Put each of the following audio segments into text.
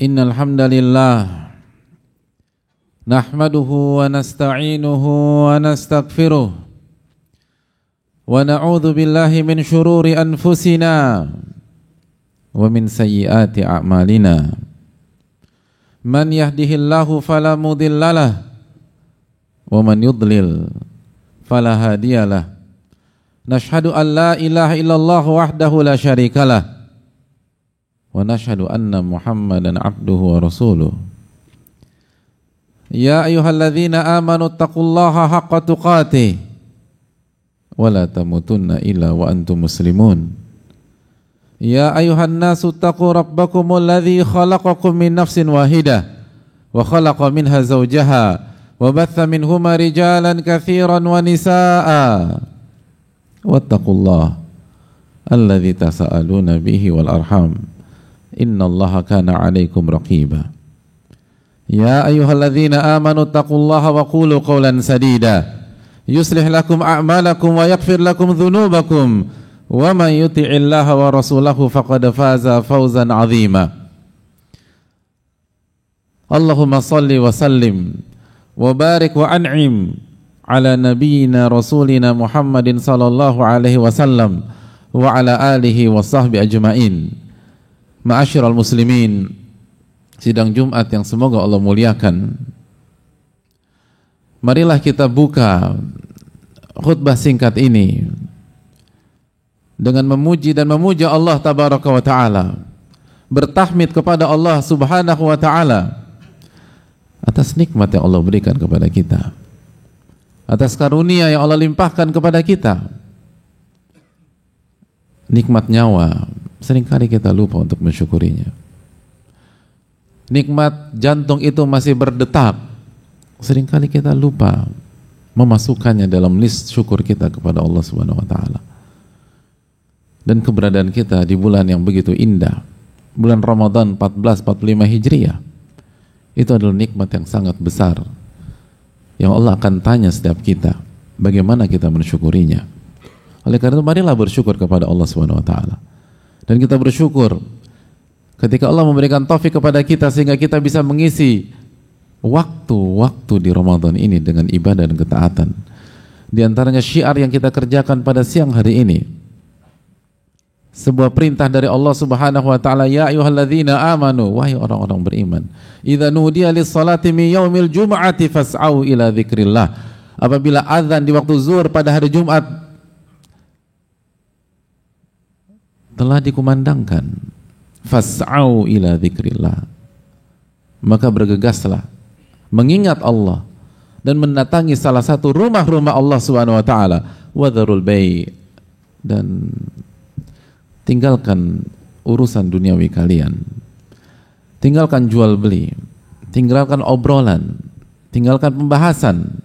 Innal hamdalillah nahmaduhu wa nasta'inuhu wa nastaghfiruh wa na'udzu billahi min shururi anfusina wa min sayyiati a'malina. Man yahdihillahu fala mudhillalah wa man yudlil fala hadiyalah. Nashhadu an la ilaha illallah wahdahu la syarikalah wa nashhadu anna Muhammadan abduhu wa rasuluh. Ya ayyuhalladzina amanu taqullaha haqqa tuqatih wa la tamutunna illa wa antum muslimun. Ya ayyuhan nasu taqu rabbakumul ladzi khalaqakum min nafsin wahidah wa khalaqa minha zawjaha wa batha minhuma rijalan katsiran wa nisaa'a wattaqullaha alladzi tasaaluna bihi wal arham innallaha kana 'alaikum raqiba. Ya ayyuhalladzina amanu taqullaha wa qulu qawlan sadida yuslih lakum a'malakum wa yaghfir lakum dhunubakum wa man yuti'illaha wa rasulahu faqad faza fawzan 'azima. Allahumma salli wa sallim wa barik wa an'im ala nabiyyina rasulina Muhammadin sallallahu alaihi wasallam wa ala alihi wa sahbihi ajma'in. Ma'asyiral muslimin, sidang Jumat yang semoga Allah muliakan, marilah kita buka khutbah singkat ini dengan memuji dan memuja Allah tabaraka wa ta'ala, bertahmid kepada Allah subhanahu wa ta'ala atas nikmat yang Allah berikan kepada kita, atas karunia yang Allah limpahkan kepada kita. Nikmat nyawa seringkali kita lupa untuk mensyukurinya. Nikmat jantung itu masih berdetak, seringkali kita lupa memasukkannya dalam list syukur kita kepada Allah Subhanahu wa taala. Dan keberadaan kita di bulan yang begitu indah, bulan Ramadan 1445 Hijriah, itu adalah nikmat yang sangat besar yang Allah akan tanya setiap kita, bagaimana kita mensyukurinya. Oleh karena itu marilah bersyukur kepada Allah Subhanahu wa taala. Dan kita bersyukur ketika Allah memberikan taufik kepada kita sehingga kita bisa mengisi waktu-waktu di Ramadan ini dengan ibadah dan ketaatan. Di antaranya syiar yang kita kerjakan pada siang hari ini, sebuah perintah dari Allah Subhanahu wa taala, ya ayyuhalladzina amanu, wahai orang-orang beriman, idza nudiya lis-salati min yaumil jum'ati fas'au ila dzikrillah. Apabila azan di waktu zuhur pada hari Jumat telah dikumandangkan, fas'au ila dzikrillah, maka bergegaslah mengingat Allah dan mendatangi salah satu rumah-rumah Allah Subhanahu wa taala, wadharul bai', dan tinggalkan urusan duniawi kalian, tinggalkan jual beli, tinggalkan obrolan, tinggalkan pembahasan.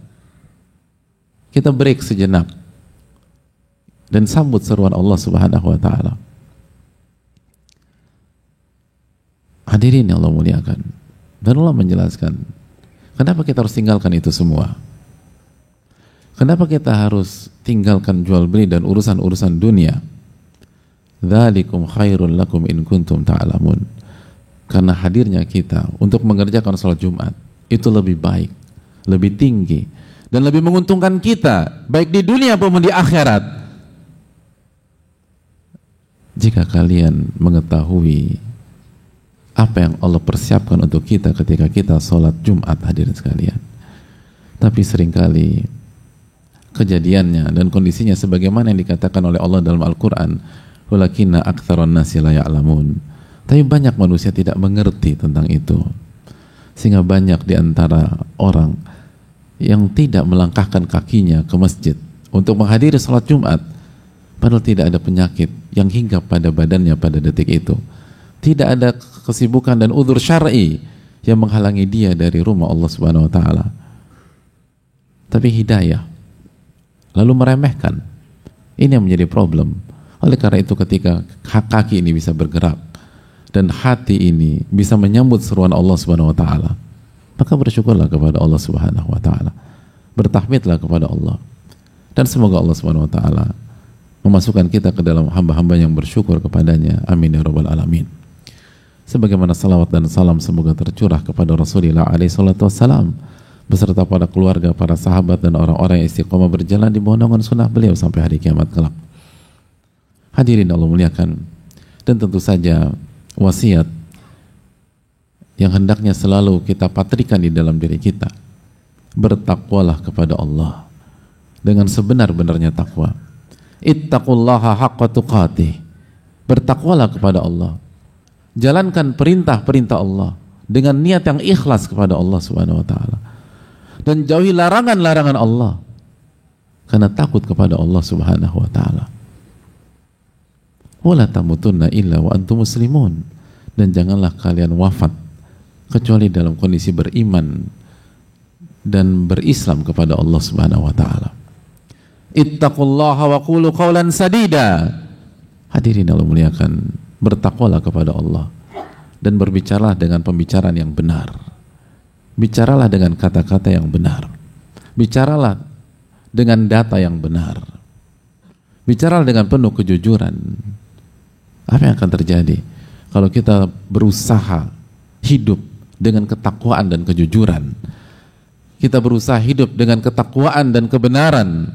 Kita break sejenak dan sambut seruan Allah Subhanahu wa taala. Hadirin yang Allah muliakan, dan Allah menjelaskan kenapa kita harus tinggalkan itu semua. Kenapa kita harus tinggalkan jual beli dan urusan-urusan dunia? Dzalikum khairul lakum in kuntum ta'lamun. Karena hadirnya kita untuk mengerjakan salat Jumat itu lebih baik, lebih tinggi, dan lebih menguntungkan kita baik di dunia maupun di akhirat jika kalian mengetahui apa yang Allah persiapkan untuk kita ketika kita sholat Jumat, hadirin sekalian. Tapi seringkali kejadiannya dan kondisinya sebagaimana yang dikatakan oleh Allah dalam Al-Quran, walakinna aktsaran nasi la ya'lamun. Tapi banyak manusia tidak mengerti tentang itu, sehingga banyak di antara orang yang tidak melangkahkan kakinya ke masjid untuk menghadiri sholat Jumat, padahal tidak ada penyakit yang hinggap pada badannya pada detik itu. Tidak ada kesibukan dan udzur syar'i yang menghalangi dia dari rumah Allah Subhanahu wa taala. Tapi hidayah lalu meremehkan. Ini yang menjadi problem. Oleh karena itu ketika kaki ini bisa bergerak dan hati ini bisa menyambut seruan Allah Subhanahu wa taala, maka bersyukurlah kepada Allah Subhanahu wa taala. Bertahmidlah kepada Allah. Dan semoga Allah Subhanahu wa taala memasukkan kita ke dalam hamba-hamba yang bersyukur kepadanya. Amin ya rabbal alamin. sebagaimana salawat dan salam semoga tercurah kepada Rasulullah SAW beserta para keluarga, para sahabat dan orang-orang yang istiqomah berjalan di bawah naungan sunnah beliau sampai hari kiamat kelak. Hadirin Allah muliakan, dan tentu saja wasiat yang hendaknya selalu kita patrikan di dalam diri kita, bertakwalah kepada Allah dengan sebenar-benarnya takwa. Ittaqullaha haqqa tuqatih, bertakwalah kepada Allah, jalankan perintah-perintah Allah dengan niat yang ikhlas kepada Allah Subhanahu wa taala, dan jauhi larangan-larangan Allah karena takut kepada Allah Subhanahu wa taala. Wala tamutunna illa wa antum muslimun, dan janganlah kalian wafat kecuali dalam kondisi beriman dan berislam kepada Allah Subhanahu wa taala. Ittaqullaha wa qulu qawlan sadida. Hadirin Allah muliakan, bertakwalah kepada Allah dan berbicaralah dengan pembicaraan yang benar. Bicaralah dengan kata-kata yang benar. Bicaralah dengan data yang benar. Bicaralah dengan penuh kejujuran. Apa yang akan terjadi kalau kita berusaha hidup dengan ketakwaan dan kejujuran? Kita berusaha hidup dengan ketakwaan dan kebenaran.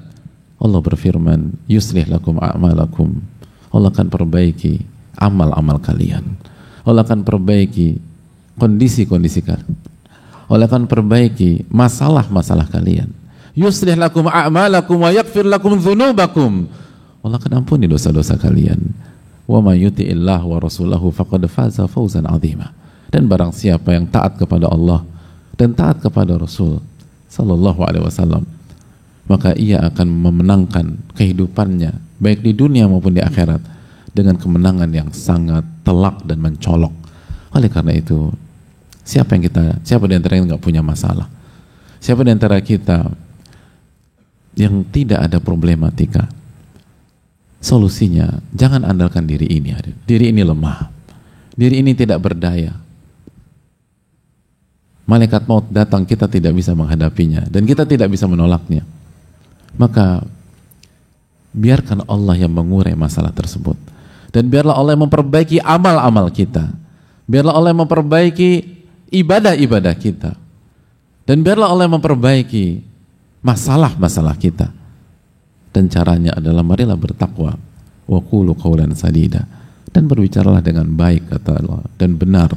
Allah berfirman, yuslih lakum a'malakum. Allah akan perbaiki amal-amal kalian. Allah akan perbaiki kondisi-kondisi kalian. Allah akan perbaiki masalah-masalah kalian. Yuslih lakum a'malakum wa yaghfir lakum dzunubakum. Allah akan ampuni dosa-dosa kalian. Wa may yuti'illah wa rasulahu faqad faza fawzan 'azima. Dan barang siapa yang taat kepada Allah dan taat kepada Rasul sallallahu alaihi wasallam, maka ia akan memenangkan kehidupannya baik di dunia maupun di akhirat dengan kemenangan yang sangat telak dan mencolok. Oleh karena itu, siapa di antara yang nggak punya masalah? Siapa di antara kita yang tidak ada problematika? Solusinya, jangan andalkan diri ini. Diri ini lemah. Diri ini tidak berdaya. Malaikat maut datang, kita tidak bisa menghadapinya dan kita tidak bisa menolaknya. Maka biarkan Allah yang mengurai masalah tersebut, dan biarlah Allah yang memperbaiki amal-amal kita, biarlah Allah yang memperbaiki ibadah-ibadah kita, dan biarlah Allah yang memperbaiki masalah-masalah kita. Dan caranya adalah marilah bertakwa, wa qulu qawlan sadida, dan berbicaralah dengan baik kata Allah, dan benar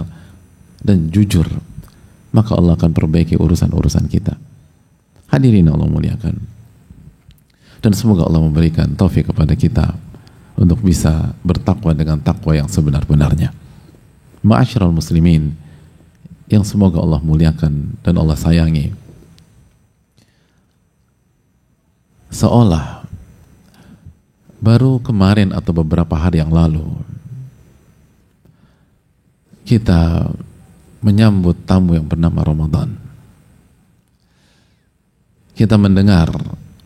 dan jujur, maka Allah akan perbaiki urusan-urusan kita. Hadirin Allah muliakan, dan semoga Allah memberikan taufik kepada kita untuk bisa bertakwa dengan takwa yang sebenar-benarnya. Ma'asyiral muslimin yang semoga Allah muliakan dan Allah sayangi, seolah baru kemarin atau beberapa hari yang lalu kita menyambut tamu yang bernama Ramadan. Kita mendengar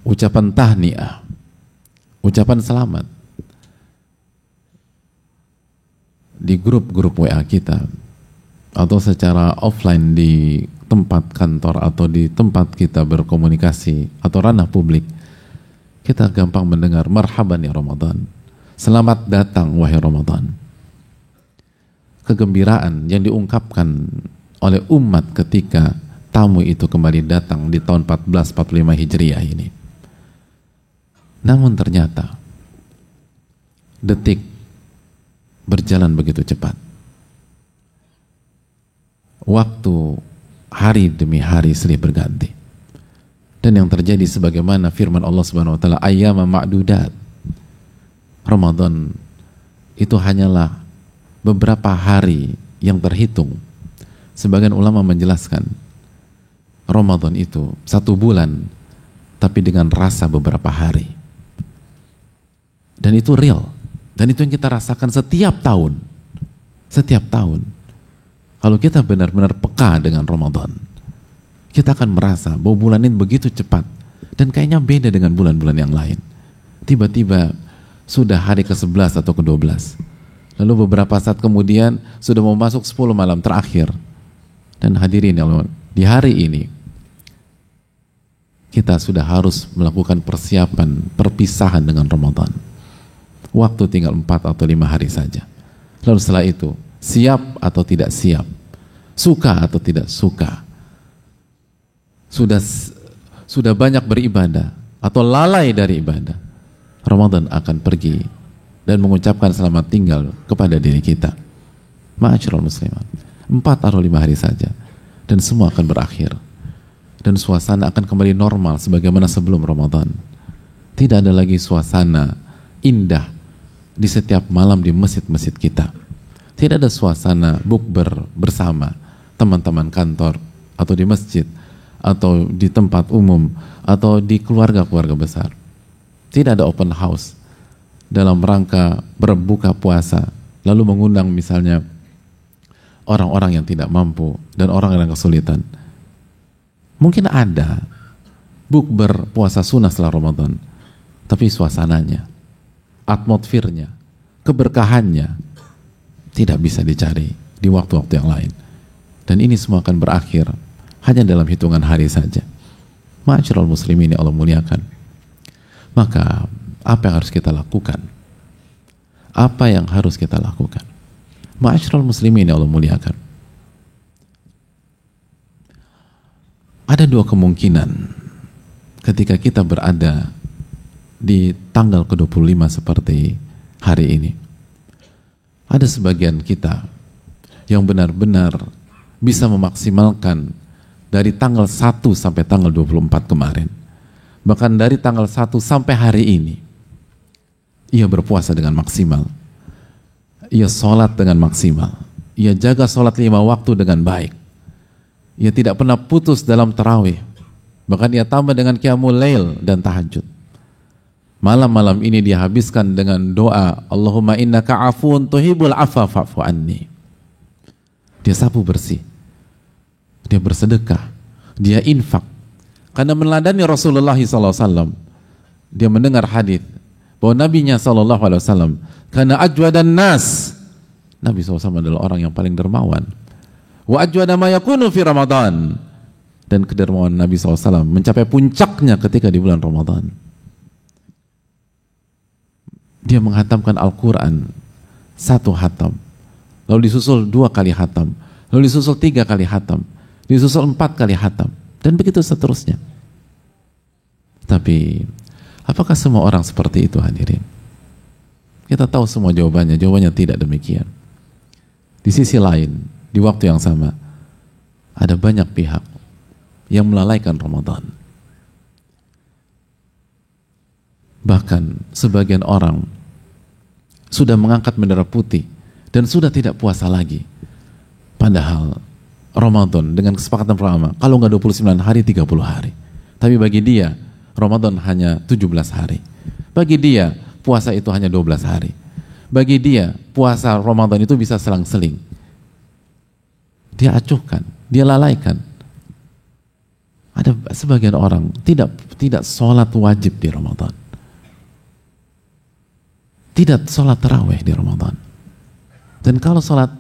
ucapan tahniah, ucapan selamat di grup-grup WA kita atau secara offline di tempat kantor atau di tempat kita berkomunikasi atau ranah publik. Kita gampang mendengar marhaban ya Ramadan, selamat datang wahai Ramadan. Kegembiraan yang diungkapkan oleh umat ketika tamu itu kembali datang di tahun 1445 Hijriah ini. Namun ternyata detik berjalan begitu cepat. Waktu hari demi hari silih berganti. Dan yang terjadi sebagaimana firman Allah Subhanahu wa taala, ayyama ma'dudat. Ramadan itu hanyalah beberapa hari yang terhitung. Sebagian ulama menjelaskan Ramadan itu 1 bulan tapi dengan rasa beberapa hari. Dan itu real. Dan itu yang kita rasakan setiap tahun. Setiap tahun. Kalau kita benar-benar peka dengan Ramadan, kita akan merasa bahwa bulan ini begitu cepat dan kayaknya beda dengan bulan-bulan yang lain. Tiba-tiba sudah hari ke-11 atau ke-12. Lalu beberapa saat kemudian sudah mau masuk 10 malam terakhir. Dan hadirin di hari ini kita sudah harus melakukan persiapan perpisahan dengan Ramadan. Waktu tinggal 4 atau 5 hari saja. Lalu setelah itu siap atau tidak siap, suka atau tidak suka, sudah banyak beribadah atau lalai dari ibadah, Ramadan akan pergi dan mengucapkan selamat tinggal kepada diri kita. Ma'asyiral muslimin, 4 atau 5 hari saja dan semua akan berakhir dan suasana akan kembali normal sebagaimana sebelum Ramadan. Tidak ada lagi suasana indah di setiap malam di masjid-masjid kita. Tidak ada suasana bukber bersama teman-teman kantor atau di masjid atau di tempat umum atau di keluarga-keluarga besar. Tidak ada open house dalam rangka berbuka puasa lalu mengundang misalnya orang-orang yang tidak mampu dan orang yang kesulitan. Mungkin ada bukber puasa sunnah setelah Ramadan, tapi suasananya, atmosfernya, keberkahannya tidak bisa dicari di waktu-waktu yang lain. Dan ini semua akan berakhir hanya dalam hitungan hari saja. Ma'asyiral muslimin yang Allah muliakan. Maka apa yang harus kita lakukan? Apa yang harus kita lakukan? Ma'asyiral muslimin yang Allah muliakan. Ada 2 kemungkinan ketika kita berada di tanggal ke-25 seperti hari ini. Ada sebagian kita yang benar-benar bisa memaksimalkan dari tanggal 1 sampai tanggal 24 kemarin. Bahkan dari tanggal 1 sampai hari ini, ia berpuasa dengan maksimal. Ia sholat dengan maksimal. Ia jaga sholat 5 waktu dengan baik. Ia tidak pernah putus dalam tarawih. Bahkan ia tambah dengan qiyamul lail dan tahajud. Malam-malam ini dia habiskan dengan doa, Allahumma innaka afuun tuhibbul afwa fa'fu anni. Dia sapu bersih. Dia bersedekah. Dia infak. Karena meneladani Rasulullah SAW. Dia mendengar hadis bahwa nabinya SAW, karena ajwadan nas, Nabi SAW adalah orang yang paling dermawan. Wa ajwada ma yakunu fi Ramadan, dan kedermawanan Nabi SAW mencapai puncaknya ketika di bulan Ramadan. Dia menghatamkan Al-Quran 1 hatam, lalu disusul 2 kali hatam, lalu disusul 3 kali hatam, disusul 4 kali hatam, dan begitu seterusnya. Tapi apakah semua orang seperti itu, hadirin? Kita tahu semua jawabannya tidak demikian. Di sisi lain, di waktu yang sama, ada banyak pihak yang melalaikan Ramadan. Bahkan sebagian orang sudah mengangkat bendera putih dan sudah tidak puasa lagi. Padahal Ramadan dengan kesepakatan pertama, kalau nggak 29 hari, 30 hari. Tapi bagi dia, Ramadan hanya 17 hari. Bagi dia, puasa itu hanya 12 hari. Bagi dia, puasa Ramadan itu bisa selang-seling. Dia acuhkan, dia lalaikan. Ada sebagian orang tidak sholat wajib di Ramadan. Tidak sholat tarawih di Ramadan. Dan kalau sholat,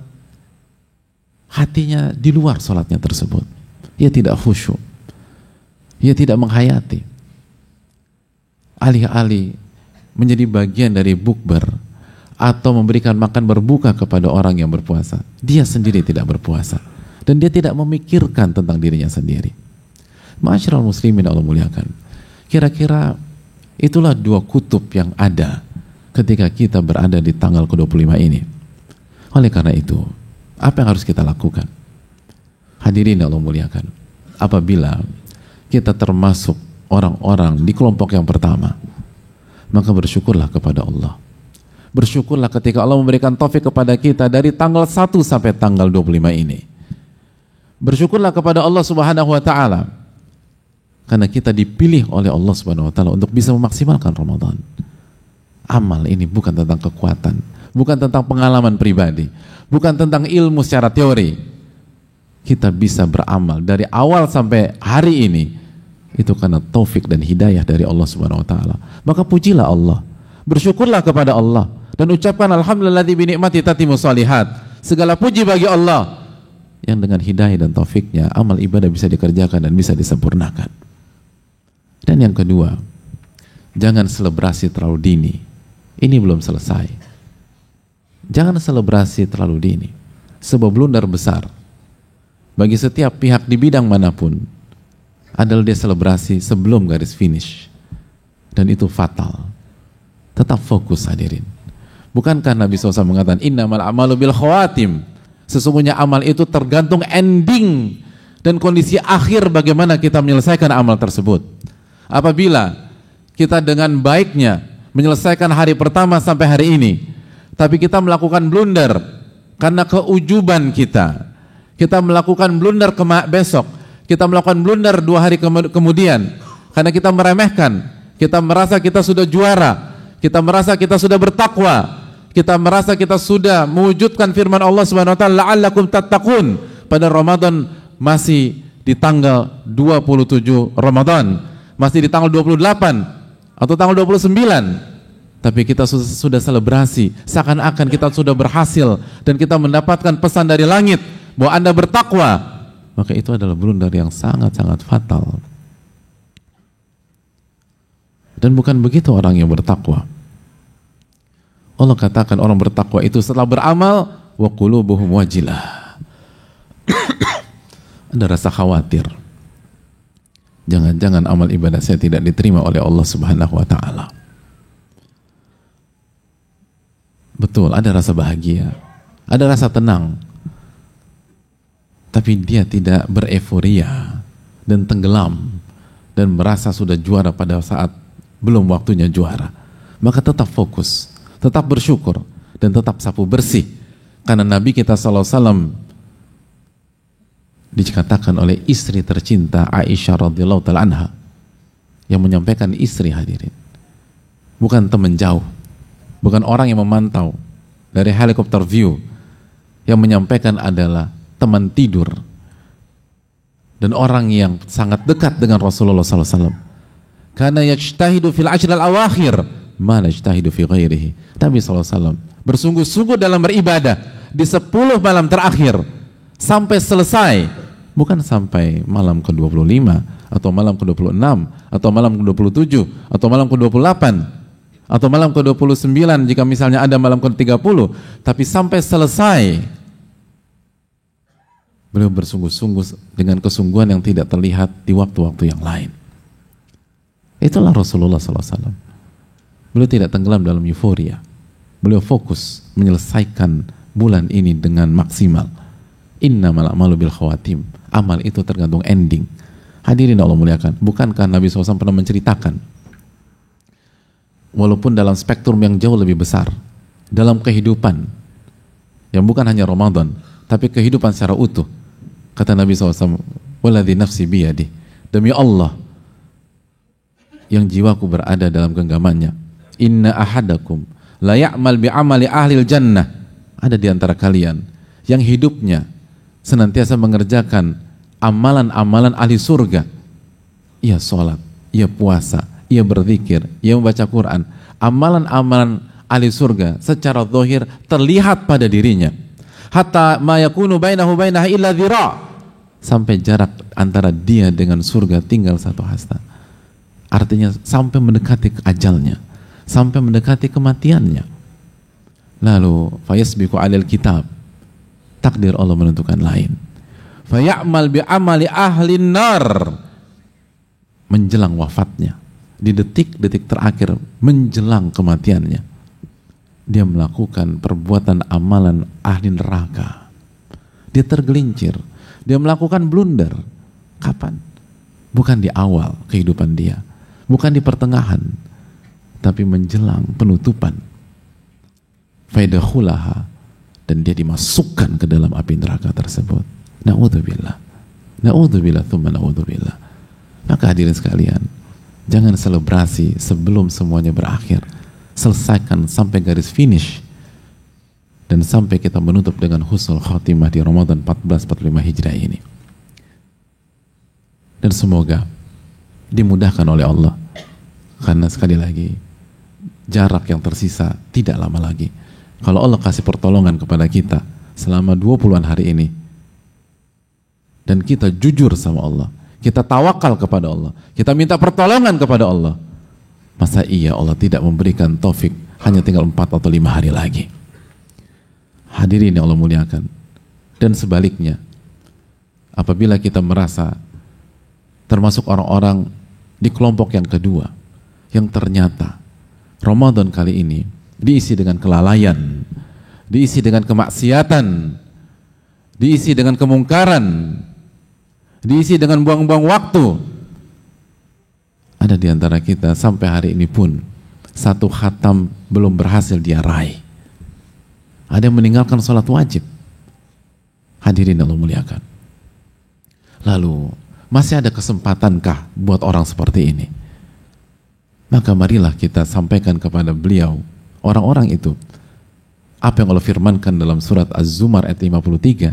hatinya di luar sholatnya tersebut. Ia tidak khusyuk. Ia tidak menghayati. Alih-alih menjadi bagian dari bukber atau memberikan makan berbuka kepada orang yang berpuasa, dia sendiri tidak berpuasa. Dan dia tidak memikirkan tentang dirinya sendiri. Ma'asyiral muslimin Allah muliakan. Kira-kira itulah 2 kutub yang ada ketika kita berada di tanggal ke-25 ini. Oleh karena itu, apa yang harus kita lakukan? Hadirin Allah muliakan, apabila kita termasuk orang-orang di kelompok yang pertama, maka bersyukurlah kepada Allah. Bersyukurlah ketika Allah memberikan taufik kepada kita dari tanggal 1 sampai tanggal 25 ini. Bersyukurlah kepada Allah Subhanahu wa taala karena kita dipilih oleh Allah Subhanahu wa taala untuk bisa memaksimalkan Ramadan. Amal ini bukan tentang kekuatan, bukan tentang pengalaman pribadi, bukan tentang ilmu secara teori. Kita bisa beramal dari awal sampai hari ini itu karena taufik dan hidayah dari Allah Subhanahu wa taala. Maka pujilah Allah, bersyukurlah kepada Allah dan ucapkan alhamdulilladzi bi ni'mati tatimmu shalihat. Segala puji bagi Allah yang dengan hidayah dan taufiknya amal ibadah bisa dikerjakan dan bisa disempurnakan. Dan yang kedua, jangan selebrasi terlalu dini. Ini belum selesai. Jangan selebrasi terlalu dini. sebuah blunder besar bagi setiap pihak di bidang manapun adalah dia selebrasi sebelum garis finish, dan itu fatal. Tetap fokus hadirin. Bukankah Nabi SAW mengatakan innamal a'malu bil khawatim, sesungguhnya amal itu tergantung ending dan kondisi akhir bagaimana kita menyelesaikan amal tersebut. Apabila kita dengan baiknya menyelesaikan hari pertama sampai hari ini, tapi kita melakukan blunder karena keujuban kita melakukan blunder besok, kita melakukan blunder 2 hari kemudian karena kita meremehkan, kita merasa kita sudah juara, kita merasa kita sudah bertakwa, kita merasa kita sudah mewujudkan firman Allah Subhanahu wa taala la'allakum tattaqun pada Ramadan, masih di tanggal 27 Ramadan, masih di tanggal 28 atau tanggal 29, tapi kita sudah selebrasi seakan-akan kita sudah berhasil dan kita mendapatkan pesan dari langit bahwa Anda bertakwa, maka itu adalah blunder yang sangat-sangat fatal. Dan bukan begitu orang yang bertakwa. Allah katakan orang bertakwa itu setelah beramal wa qulubuhum wajilah. Ada rasa khawatir. Jangan-jangan amal ibadah saya tidak diterima oleh Allah Subhanahu wa taala. Betul, ada rasa bahagia, ada rasa tenang. Tapi dia tidak bereforia dan tenggelam dan merasa sudah juara pada saat belum waktunya juara. Maka tetap fokus, tetap bersyukur, dan tetap sapu bersih. Karena Nabi kita SAW dikatakan oleh istri tercinta Aisyah radhiyallahu ta'ala anha, yang menyampaikan istri hadirin, bukan teman jauh, bukan orang yang memantau dari helikopter view, yang menyampaikan adalah teman tidur dan orang yang sangat dekat dengan Rasulullah SAW. Karena yajtahidu fil ashr al-awakhir ma la yajtahidu fi ghairihi. Nabi SAW bersungguh-sungguh dalam beribadah di 10 malam terakhir sampai selesai, bukan sampai malam ke-25 atau malam ke-26 atau malam ke-27 atau malam ke-28 atau malam ke-29 jika misalnya ada malam ke-30, tapi sampai selesai. Beliau bersungguh-sungguh dengan kesungguhan yang tidak terlihat di waktu-waktu yang lain. Itulah Rasulullah SAW. Beliau tidak tenggelam dalam euforia. Beliau fokus menyelesaikan bulan ini dengan maksimal. Innamal a'malu bil khawatim. Amal itu tergantung ending. Hadirin Allah muliakan. Bukankah Nabi SAW pernah menceritakan, walaupun dalam spektrum yang jauh lebih besar, dalam kehidupan yang bukan hanya Ramadan, tapi kehidupan secara utuh, kata Nabi SAW, waladhi nafsi biyadih, demi Allah yang jiwaku berada dalam genggamannya, inna ahadakum la ya'mal bi'amali ahlil jannah, ada di antara kalian yang hidupnya senantiasa mengerjakan amalan-amalan ahli surga. Ia sholat, ia puasa, ia berzikir, ia membaca Quran, amalan-amalan ahli surga secara zahir terlihat pada dirinya. Hatta ma yakunu bainahu bainaha illa dhira', sampai jarak antara dia dengan surga tinggal 1 hasta. Artinya sampai mendekati ajalnya, sampai mendekati kematiannya. Lalu fayasbiqu 'alal kitab, takdir Allah menentukan lain. Faya'mal bi'amali ahlin nar, menjelang wafatnya, di detik-detik terakhir menjelang kematiannya, dia melakukan perbuatan amalan ahli neraka. Dia tergelincir, dia melakukan blunder. Kapan? Bukan di awal kehidupan dia, bukan di pertengahan, tapi menjelang penutupan. Faidakhulaha, dan dia dimasukkan ke dalam api neraka tersebut. Na'udzubillah, na'udzubillah, thumma na'udzubillah. Maka hadirin sekalian, jangan selebrasi sebelum semuanya berakhir. Selesaikan sampai garis finish, dan sampai kita menutup dengan husnul khatimah di Ramadan 1445 Hijrah ini. Dan semoga dimudahkan oleh Allah, karena sekali lagi jarak yang tersisa tidak lama lagi. Kalau Allah kasih pertolongan kepada kita selama 20-an hari ini, dan kita jujur sama Allah, kita tawakal kepada Allah, kita minta pertolongan kepada Allah, masa iya Allah tidak memberikan taufik hanya tinggal 4 atau 5 hari lagi? Hadirin yang Allah muliakan, Dan sebaliknya, apabila kita merasa termasuk orang-orang di kelompok yang kedua, yang ternyata Ramadan kali ini diisi dengan kelalaian, diisi dengan kemaksiatan, diisi dengan kemungkaran, diisi dengan buang-buang waktu. Ada di antara kita sampai hari ini pun satu khatam belum berhasil dia raih. Ada yang meninggalkan sholat wajib. Hadirin Allah muliakan. Lalu masih ada kesempatankah buat orang seperti ini? Maka marilah kita sampaikan kepada beliau, orang-orang itu, apa yang Allah firmankan dalam surat Az-Zumar ayat 53.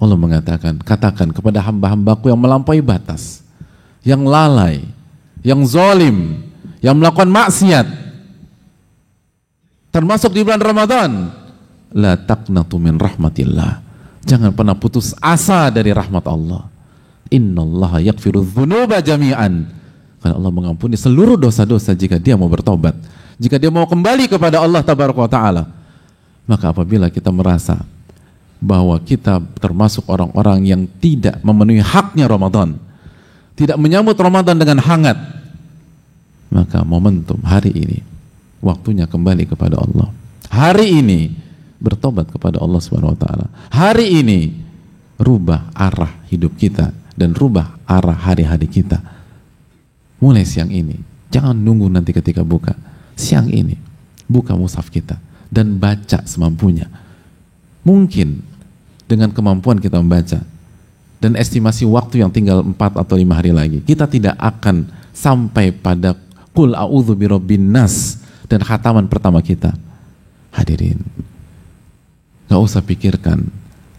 Allah mengatakan, katakan kepada hamba-hambaku yang melampaui batas, yang lalai, yang zalim, yang melakukan maksiat, termasuk di bulan Ramadan, la taqnatu min rahmatillah. Jangan pernah putus asa dari rahmat Allah. Innallaha yaghfiru dzunuba jami'an. Karena Allah mengampuni seluruh dosa-dosa jika dia mau bertobat, jika dia mau kembali kepada Allah tabaraka wa taala. Maka apabila kita merasa bahwa kita termasuk orang-orang yang tidak memenuhi haknya Ramadan, tidak menyambut Ramadan dengan hangat, maka momentum hari ini waktunya kembali kepada Allah. Hari ini bertobat kepada Allah Subhanahu wa taala. Hari ini rubah arah hidup kita dan rubah arah hari-hari kita. Mulai siang ini, jangan nunggu nanti ketika buka. Siang ini, buka mushaf kita dan baca semampunya. Mungkin dengan kemampuan kita membaca dan estimasi waktu yang tinggal 4 atau 5 hari lagi, kita tidak akan sampai pada Qul a'udzu birabbin nas dan khataman pertama kita. Hadirin, gak usah pikirkan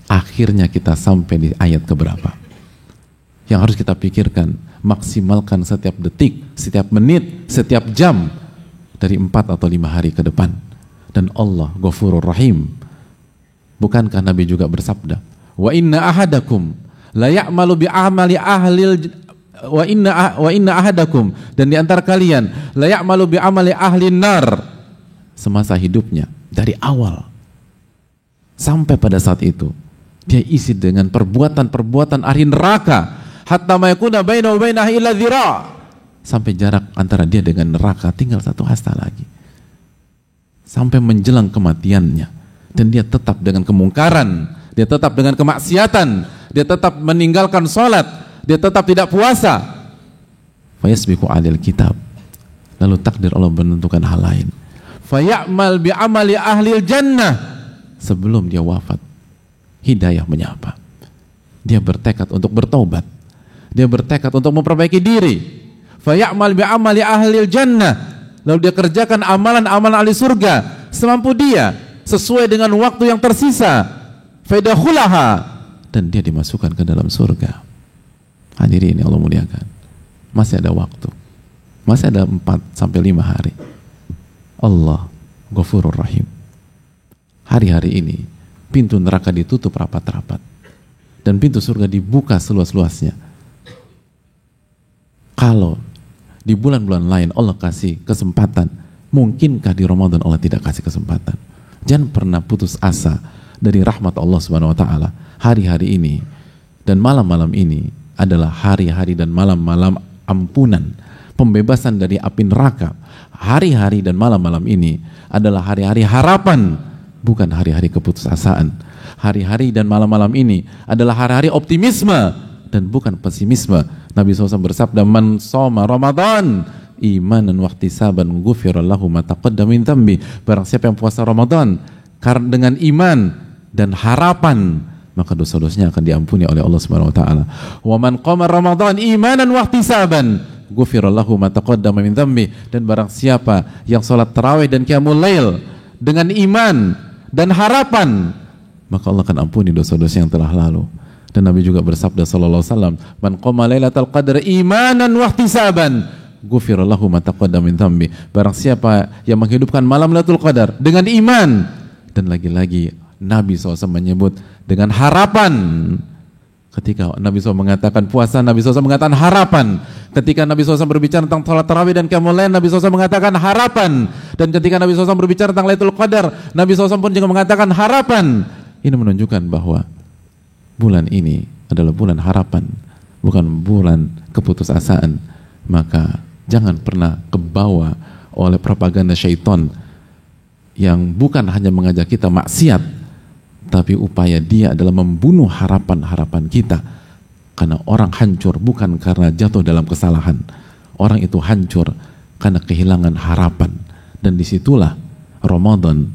akhirnya kita sampai di ayat keberapa. Yang harus kita pikirkan, maksimalkan setiap detik, setiap menit, setiap jam dari 4 atau 5 hari ke depan. Dan Allah Ghafurur Rahim. Bukankah Nabi juga bersabda, wa inna ahadakum la ya'malu bi amali ahlil wa inna ahadakum, dan di antara kalian la ya'malu bi amali ahlin nar, semasa hidupnya dari awal sampai pada saat itu dia isi dengan perbuatan-perbuatan ahli neraka, hatta ma yakuna bainahu wa bainaha illa dhira', sampai jarak antara dia dengan neraka tinggal 1 hasta lagi, sampai menjelang kematiannya, dan dia tetap dengan kemungkaran, dia tetap dengan kemaksiatan, dia tetap meninggalkan sholat, dia tetap tidak puasa. Fayasbiqu 'alal kitab, lalu takdir Allah menentukan hal lain. Faya'mal bi amali ahlil jannah, sebelum dia wafat hidayah menyapa. Dia bertekad untuk bertaubat, dia bertekad untuk memperbaiki diri. Faya'mal bi amali ahlil jannah, lalu dia kerjakan amalan-amalan ahli surga semampu dia, sesuai dengan waktu yang tersisa. Fayadkhulaha, dan dia dimasukkan ke dalam surga. Hadirin yang Allah muliakan, masih ada waktu, masih ada 4 sampai 5 hari. Allah Ghafurur Rahim. Hari-hari ini pintu neraka ditutup rapat-rapat dan pintu surga dibuka seluas-luasnya. Kalau di bulan-bulan lain Allah kasih kesempatan, mungkinkah di Ramadan Allah tidak kasih kesempatan? Jangan pernah putus asa dari rahmat Allah Subhanahu wa taala. Hari-hari ini dan malam-malam ini adalah hari-hari dan malam-malam ampunan, pembebasan dari api neraka. Hari-hari dan malam-malam ini adalah hari-hari harapan, bukan hari-hari keputusasaan. Hari-hari dan malam-malam ini adalah hari-hari optimisme dan bukan pesimisme. Nabi SAW bersabda, man shoma Ramadan imanan wa ihtisaban ghufira lahu ma taqaddama min dhanbi. Barang siapa yang puasa Ramadan karena dengan iman dan harapan, maka dosa-dosanya akan diampuni oleh Allah Subhanahu wa taala. Wa man qama Ramadan imanan wa ihtisaban ghufira lahu ma taqaddama min dhanbi. Dan barang siapa yang salat tarawih dan qiyamul lail dengan iman dan harapan, maka Allah akan ampuni dosa-dosa yang telah lalu. Dan Nabi juga bersabda sallallahu alaihi wasallam, man qama lailatal qadar imanan wa ihtisaban ghufira lahu ma taqaddama min dhanbi. Barang siapa yang menghidupkan malam Lailatul Qadar dengan iman, dan lagi-lagi Nabi SAW menyebut dengan harapan. Ketika Nabi SAW mengatakan puasa, Nabi SAW mengatakan harapan. Ketika Nabi SAW berbicara tentang salat tarawih dan qiyamul lail, Nabi SAW mengatakan harapan. Dan ketika Nabi SAW berbicara tentang Lailatul Qadar, Nabi SAW pun juga mengatakan harapan. Ini menunjukkan bahwa bulan ini adalah bulan harapan, bukan bulan keputusasaan. Maka jangan pernah kebawa oleh propaganda syaitan yang bukan hanya mengajak kita maksiat, tapi upaya dia adalah membunuh harapan-harapan kita. Karena orang hancur bukan karena jatuh dalam kesalahan. Orang itu hancur karena kehilangan harapan. Dan disitulah Ramadan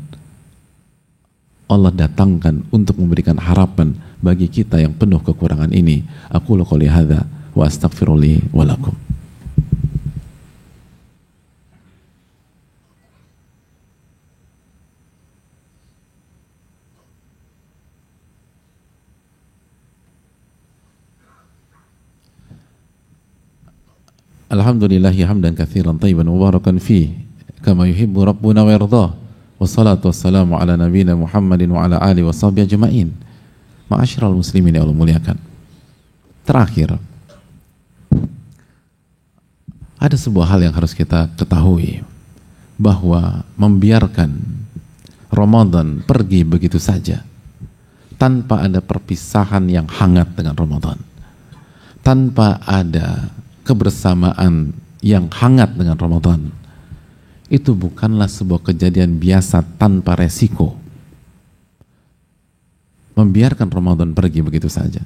Allah datangkan untuk memberikan harapan bagi kita yang penuh kekurangan ini. Aqulu qouli hadza wa astaghfirullah wa lakum. Alhamdulillahi hamdan katsiran thayyiban mubarakan fih kama yuhibbu rabbuna wa yardah. Wassalatu wassalamu ala nabiyina Muhammadin wa ala alihi washabihi ajma'in. Ma'asyiral muslimin yang Allah muliakan. Terakhir, ada sebuah hal yang harus kita ketahui, bahwa membiarkan Ramadan pergi begitu saja tanpa ada perpisahan yang hangat dengan Ramadan, tanpa ada kebersamaan yang hangat dengan Ramadan, itu bukanlah sebuah kejadian biasa tanpa resiko. Membiarkan Ramadan pergi begitu saja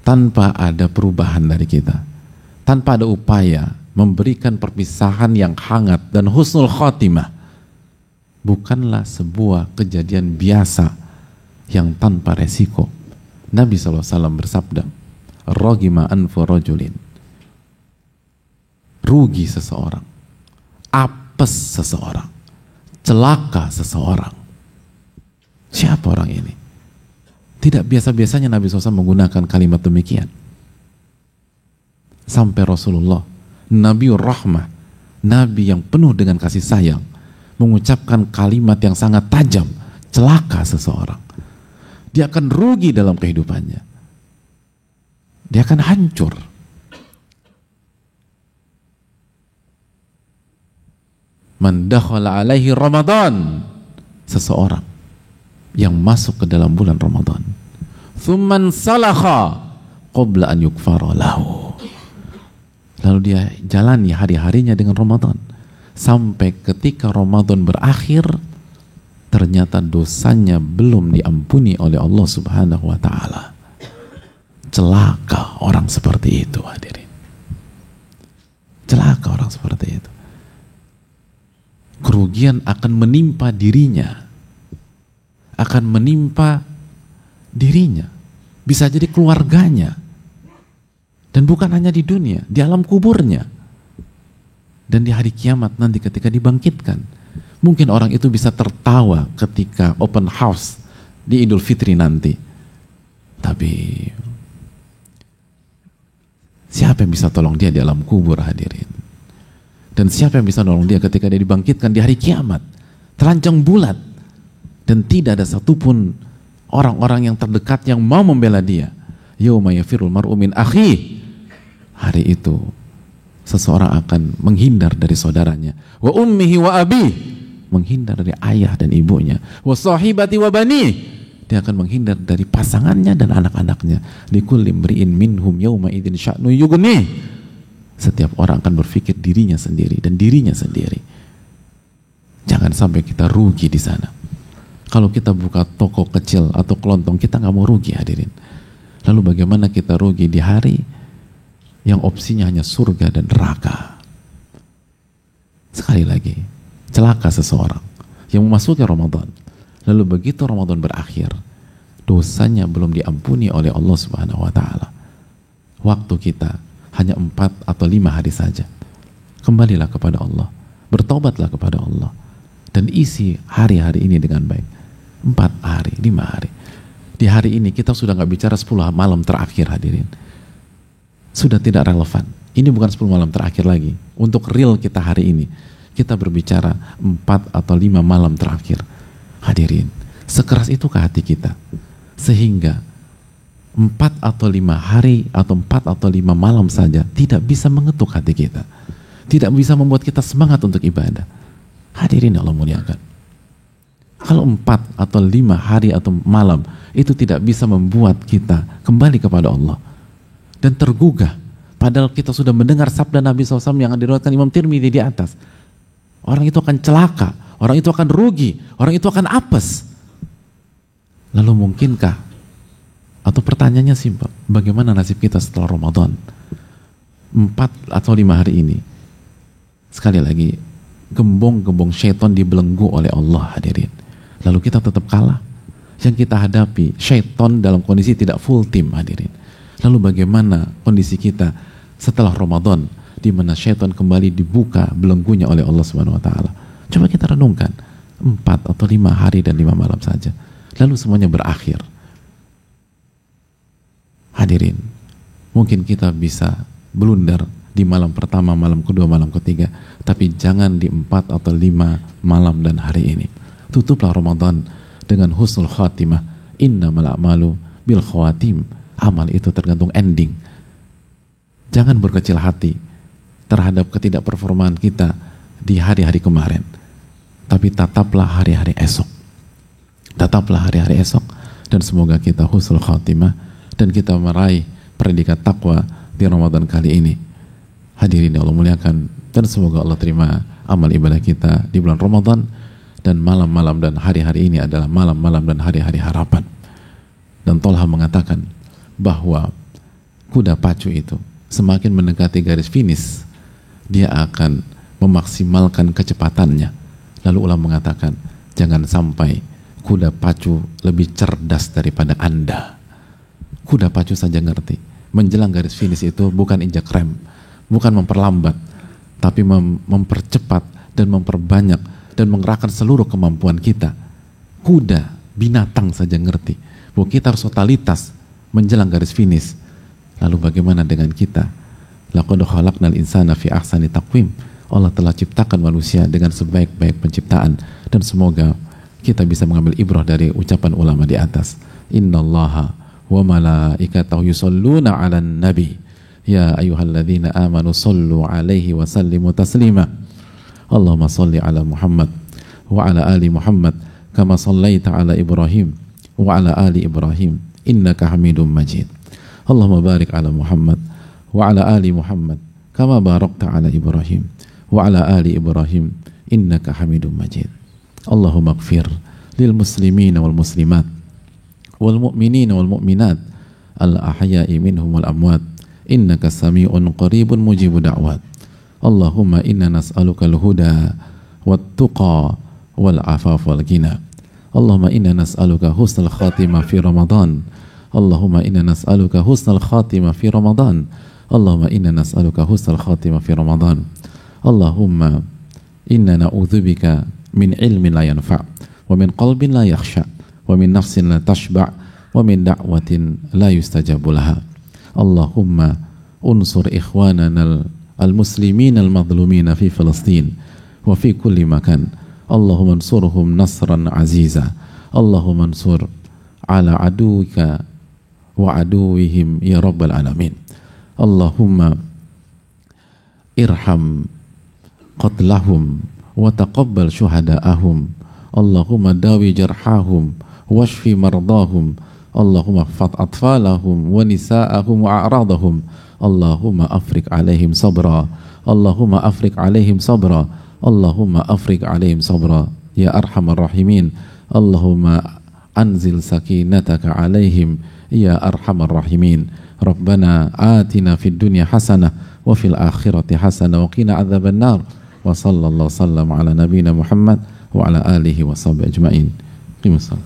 tanpa ada perubahan dari kita, tanpa ada upaya memberikan perpisahan yang hangat dan husnul khotimah, bukanlah sebuah kejadian biasa yang tanpa resiko. Nabi SAW bersabda, "Ragima anfu rajulin," rugi seseorang, apes seseorang, celaka seseorang. Siapa orang ini? Tidak biasa-biasanya Nabi SAW menggunakan kalimat demikian. Sampai Rasulullah, Nabiur Rahmah, Nabi yang penuh dengan kasih sayang, mengucapkan kalimat yang sangat tajam, celaka seseorang. Dia akan rugi dalam kehidupannya. Dia akan hancur. Man dakhala alaihi Ramadan, seseorang yang masuk ke dalam bulan Ramadan, thumman salakha qabla an yukfara lahu, lalu dia jalani hari-harinya dengan Ramadan sampai ketika Ramadan berakhir, ternyata dosanya belum diampuni oleh Allah Subhanahu wa taala. Celaka orang seperti itu, hadirin. Celaka orang seperti itu. Kerugian akan menimpa dirinya, akan menimpa dirinya, bisa jadi keluarganya, dan bukan hanya di dunia, di alam kuburnya, dan di hari kiamat nanti ketika dibangkitkan. Mungkin orang itu bisa tertawa ketika open house di Idul Fitri nanti, tapi siapa yang bisa tolong dia di alam kubur, hadirin? Dan siapa yang bisa nolong dia ketika dia dibangkitkan di hari kiamat, telanjang bulat, dan tidak ada satupun orang-orang yang terdekat yang mau membela dia. Yauma yafirul mar'u min akhi. Hari itu seseorang akan menghindar dari saudaranya, wa ummihi wa abi, menghindar dari ayah dan ibunya, wa sahibati wa bani, dia akan menghindar dari pasangannya dan anak-anaknya. Likulli imri'in minhum yauma idzin sya'nu yughni. Setiap orang akan berpikir dirinya sendiri dan dirinya sendiri. Jangan sampai kita rugi di sana. Kalau kita buka toko kecil atau kelontong, kita nggak mau rugi, hadirin. Lalu bagaimana kita rugi di hari yang opsinya hanya surga dan neraka? Sekali lagi, celaka seseorang yang memasuki Ramadan, lalu begitu Ramadan berakhir, dosanya belum diampuni oleh Allah Subhanahu wa taala. Waktu kita hanya 4 atau 5 hari saja. Kembalilah kepada Allah, bertobatlah kepada Allah, dan isi hari-hari ini dengan baik. 4 hari, 5 hari. Di hari ini kita sudah nggak bicara 10 malam terakhir, hadirin. Sudah tidak relevan. Ini bukan 10 malam terakhir lagi. Untuk real kita hari ini, kita berbicara 4 atau 5 malam terakhir. Hadirin, sekeras itukah hati kita? Sehingga 4 atau 5 hari atau 4 atau 5 malam saja tidak bisa mengetuk hati kita, tidak bisa membuat kita semangat untuk ibadah. Hadirin Allah muliakan, Kalau 4 atau 5 hari atau malam itu tidak bisa membuat kita kembali kepada Allah dan tergugah, padahal kita sudah mendengar sabda Nabi SAW yang diriwayatkan Imam Tirmidzi di atas, orang itu akan celaka, orang itu akan rugi, orang itu akan apes. Lalu mungkinkah, atau pertanyaannya simpel, bagaimana nasib kita setelah Ramadan? 4 atau 5 hari ini, sekali lagi, gembong-gembong syaitan dibelenggu oleh Allah, hadirin. Lalu kita tetap kalah. Yang kita hadapi syaitan dalam kondisi tidak full tim, hadirin. Lalu bagaimana kondisi kita setelah Ramadan, di mana syaitan kembali dibuka belenggunya oleh Allah Subhanahu wa taala? Coba kita renungkan, 4 atau 5 hari dan 5 malam saja. Lalu semuanya berakhir. Hadirin, mungkin kita bisa blunder di malam pertama, malam kedua, malam ketiga, tapi jangan di 4 atau 5 malam dan hari ini. Tutuplah Ramadan dengan husnul khatimah. Innamal a'malu bil khawatim. Amal itu tergantung ending. Jangan berkecil hati terhadap ketidakperformaan kita di hari-hari kemarin, tapi tataplah hari-hari esok. Tataplah hari-hari esok, dan semoga kita husnul khatimah dan kita meraih predikat takwa di Ramadan kali ini. Hadirin yang Allah muliakan, dan semoga Allah terima amal ibadah kita di bulan Ramadan, dan malam-malam dan hari-hari ini adalah malam-malam dan hari-hari harapan. Dan Tolha mengatakan bahwa kuda pacu itu semakin mendekati garis finish, dia akan memaksimalkan kecepatannya. Lalu ulama mengatakan, jangan sampai kuda pacu lebih cerdas daripada Anda. Kuda pacu saja ngerti, menjelang garis finish itu bukan injak rem, bukan memperlambat, tapi mempercepat dan memperbanyak dan mengerahkan seluruh kemampuan kita. Kuda, binatang saja ngerti bahwa kita harus totalitas menjelang garis finish. Lalu bagaimana dengan kita? Laqad khalaqnal insana fi ahsani taqwim. Allah telah ciptakan manusia dengan sebaik-baik penciptaan, dan semoga kita bisa mengambil ibrah dari ucapan ulama di atas. Innallaha wa malaikatahu yusholluna 'alan nabi ya ayyuhalladzina amanu shallu 'alaihi wa sallimu taslima. Allahumma shalli 'ala Muhammad wa 'ala ali Muhammad kama shallaita 'ala Ibrahim wa 'ala ali Ibrahim innaka Hamidum Majid. Allahumma barik 'ala Muhammad wa 'ala ali Muhammad kama barakta 'ala Ibrahim wa 'ala ali Ibrahim innaka Hamidum Majid. Allahumma ighfir lil muslimin wal muslimat wal mu'minin wal mu'minat al ahya'i minhum wal amwat innaka sami'un qaribun mujibud da'wat. Allahumma inna nas'aluka al huda wat tuqa wal afaf wal ghina. Allahumma inna nas'aluka husnal khatimah fi Ramadan. Allahumma inna nas'aluka husnal khatimah fi Ramadan. Allahumma inna nas'aluka husnal khatimah fi Ramadan. Allahumma inna na'udzubika min ilmin la yanfa' wa min qalbin la yakhsha wa min nafsin la tashba' wa min da'watin la yustajabu laha. Allahumma unsur ikhwanana al-muslimin al-madhlumina fi Palestin wa fi kulli makan. Allahumma ansurhum nasran aziza. Allahumma ansur ala aduwika wa aduwihim ya rabbal alamin. Allahumma irham qatlahum wa taqabbal syuhada'ahum. Allahumma dawi jarhahum washfi mardahum. Allahumma khfat atfalahum wa nisa'ahum wa a'radahum. Allahumma afrik alaihim sabra. Allahumma afrik alaihim sabra. Allahumma afrik alaihim sabra ya arhamar rahimin. Allahumma anzil sakinataka alaihim ya arhamar rahimin. Rabbana atina fid dunya hasanah wa fil akhirati hasanah wa qina adzaban nar. Wa sallallahu sallam ala nabiyyina Muhammad wa ala alihi wa sahbihi ajma'in. Qimus salat.